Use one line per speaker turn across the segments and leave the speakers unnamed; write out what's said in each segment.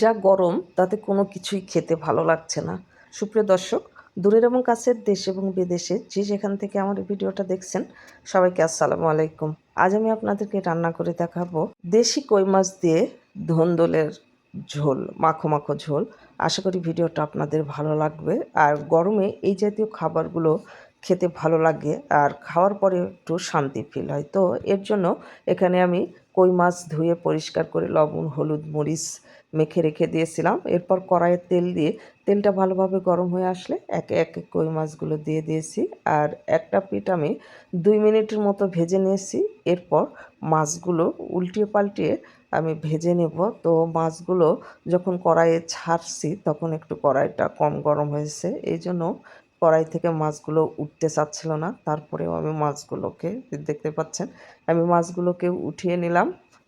যা গরম তাতে কোনো কিছুই খেতে ভালো লাগছে না। সুপ্রিয় দর্শক, দূরের এবং কাছের দেশ এবং বিদেশে যে যেখান থেকে আমার এই ভিডিওটা দেখছেন, সবাইকে আসসালামু আলাইকুম। আজ আমি আপনাদেরকে রান্না করে দেখাবো দেশি কই মাছ দিয়ে ধন্দলের ঝোল, মাখো মাখো ঝোল। আশা করি ভিডিওটা আপনাদের ভালো লাগবে। আর গরমে এই জাতীয় খাবারগুলো খেতে ভালো লাগে আর খাওয়ার পরে একটু শান্তি ফিল হয়। তো এর জন্য এখানে আমি কই মাছ ধুয়ে পরিষ্কার করে লবণ, হলুদ, মরিচ মেখে রেখে দিয়েছিলাম। এরপর কড়াইয়ে তেল দিয়ে তেলটা ভালোভাবে গরম হয়ে আসলে একে একে কই মাছগুলো দিয়ে দিয়েছি। আর একটা পিঠ আমি 2 মিনিটের মতো ভেজে নিয়েছি। এরপর মাছগুলো উল্টিয়ে পাল্টিয়ে আমি ভেজে নেব। তো মাছগুলো যখন কড়াইয়ে ছাড়ছি তখন একটু কড়াইটা কম গরম হয়েছে, এই জন্য কড়াই থেকে মাছগুলো উঠতে চাচ্ছিল না। তারপরেও আমি মাছগুলোকে, দেখতে পাচ্ছেন, আমি মাছগুলোকে উঠিয়ে নিলাম।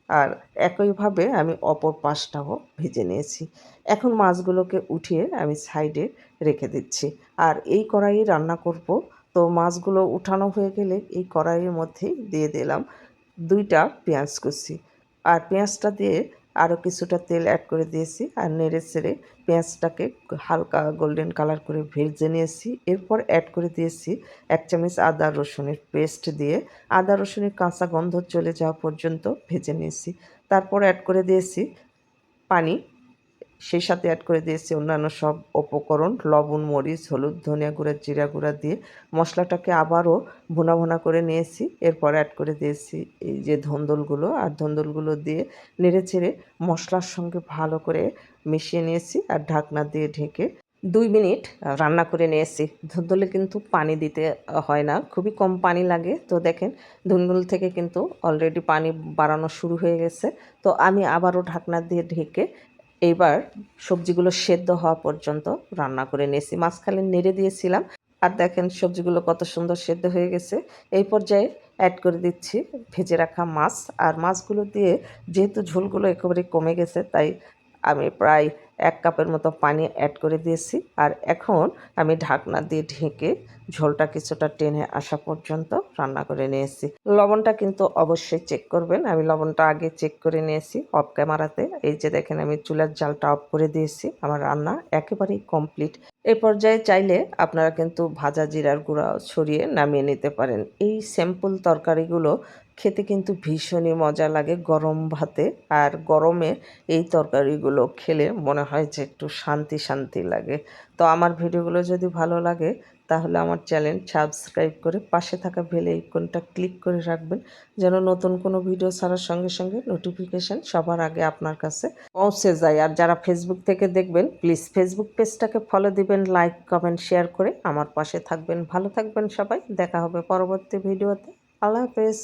আর একইভাবে আমি অপর পাশটাও ভেজে নিয়েছি। এখন মাছগুলোকে উঠিয়ে আমি সাইডে রেখে দিচ্ছি। আর এই কড়াইয়ে রান্না করব। তো মাছগুলো উঠানো হয়ে গেলে এই কড়াইয়ের মধ্যেই দিয়ে দিলাম 2টা পেঁয়াজ কুচি। আর পেঁয়াজটা দিয়ে আরও কিছুটা তেল অ্যাড করে দিয়েছি আর নেড়ে চেড়ে পেঁয়াজটাকে হালকা গোল্ডেন কালার করে ভেজে নিয়েছি। এরপর অ্যাড করে দিয়েছি 1 চামচ আদা রসুনের পেস্ট দিয়ে আদা রসুনের কাঁচা গন্ধ চলে যাওয়া পর্যন্ত ভেজে নিয়েছি। তারপর অ্যাড করে দিয়েছি পানি, সেই সাথে অ্যাড করে দিয়েছি অন্যান্য সব উপকরণ, লবণ, মরিচ, হলুদ, ধনিয়া গুঁড়া, জিরা গুঁড়া দিয়ে মশলাটাকে আবারও ভুনা ভুনা করে নিয়েছি। এরপর অ্যাড করে দিয়েছি এই যে ধন্দলগুলো, আর ধন্দলগুলো দিয়ে নেড়ে চেড়ে মশলার সঙ্গে ভালো করে মিশিয়ে নিয়েছি আর ঢাকনা দিয়ে ঢেকে 2 মিনিট রান্না করে নিয়েছি। ধন্দলে কিন্তু পানি দিতে হয় না, খুবই কম পানি লাগে। তো দেখেন, ধন্দল থেকে কিন্তু অলরেডি পানি বাড়ানো শুরু হয়ে গেছে। তো আমি আবারও ঢাকনা দিয়ে ঢেকে এইবার সবজিগুলো সেদ্ধ হওয়া পর্যন্ত রান্না করে নিয়েছি। মাঝখানে নেড়ে দিয়েছিলাম আর দেখেন সবজিগুলো কত সুন্দর সেদ্ধ হয়ে গেছে। এই পর্যায়ে অ্যাড করে দিচ্ছি ভেজে রাখা মাছ। আর মাছগুলো দিয়ে যেহেতু ঝোলগুলো একেবারে কমে গেছে, তাই আমি প্রায় 1 কাপের মতো পানি অ্যাড করে দিয়েছি। আর এখন আমি ঢাকনা দিয়ে ঢেকে ঝোলটা কিছুটা টেনে আসা পর্যন্ত রান্না করে নিয়েছি। লবণটা কিন্তু অবশ্যই চেক করবেন। আমি লবণটা আগে চেক করে নিয়েছি অফ ক্যামেরাতে। এই যে দেখেন, আমি চুলার জালটা অফ করে দিয়েছি। আমার রান্না একেবারেই কমপ্লিট। এই পর্যায়ে চাইলে আপনারা কিন্তু ভাজা জিরার গুঁড়া ছড়িয়ে নামিয়ে নিতে পারেন। এই সিম্পল তরকারিগুলো খেতে কিন্তু ভীষণই মজা লাগে গরম ভাতে। আর গরমে এই তরকারিগুলো খেলে মনে হয় যে একটু শান্তি শান্তি লাগে। তো আমার ভিডিওগুলো যদি ভালো লাগে তাহলে আমার চ্যানেল সাবস্ক্রাইব করে পাশে থাকা বেল আইকনটা ক্লিক করে রাখবেন, যেন নতুন কোনো ভিডিও ছাড়ার সঙ্গে সঙ্গে নোটিফিকেশান সবার আগে আপনার কাছে পৌঁছে যায়। আর যারা ফেসবুক থেকে দেখবেন, প্লিজ ফেসবুক পেজটাকে ফলো দিবেন, লাইক, কমেন্ট, শেয়ার করে আমার পাশে থাকবেন। ভালো থাকবেন সবাই। দেখা হবে পরবর্তী ভিডিওতে। আল্লাহ হাফেজ।